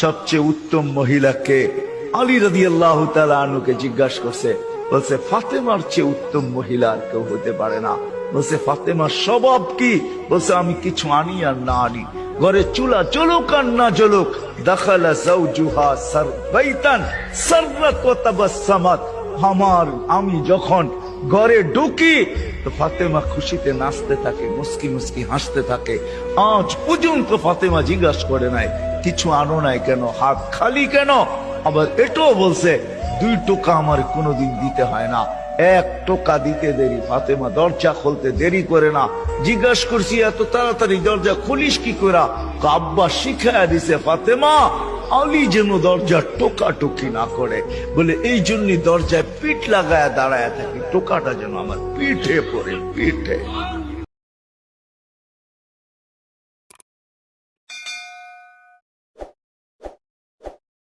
সবচেয়ে উত্তম মহিলাকে? আলী রাদিয়াল্লাহু তাআলা আনহুকে জিজ্ঞাসা করছে, বলছে ফাতেমার চেয়ে উত্তম মহিলা আর কেউ হতে পারে না। বলছে ফাতেমার স্বভাব কি? বলছে আমি কিছু আনি আর না আনি, ঘরে চুলা জ্বলুক আর না জ্বলুক, দাখালা যাওজুহা সারবাইতান সাররাত ওয়া তাবাসসামাত, আমি যখন ঘরে ঢুকি তো ফাতেমা খুশিতে নাচতে থাকে, মুস্কি মুস্কি হাসতে থাকে। আজ পর্যন্ত ফাতেমা জিজ্ঞাসা করে নাই কিছু আনো নাই কেন, হাত খালি কেন। আবার এটাও বলছে 2 টোকা আমার কোনোদিন দিতে হয় না, 1 টোকা দিতে দেরি। ফাতেমা দরজা খুলতে দেরি করে না। জিজ্ঞাসা করছি এত তাড়াতাড়ি দরজা খুলিস কি করে? আব্বা শিখায়া দিছে ফাতেমা আলী যেন দরজা টোকাটুকি না করে, বলে এই জন্য দরজায় পিঠ লাগায় দাঁড়ায় থাকি, টোকাটা যেন আমার পিঠে পড়ে, পিঠে।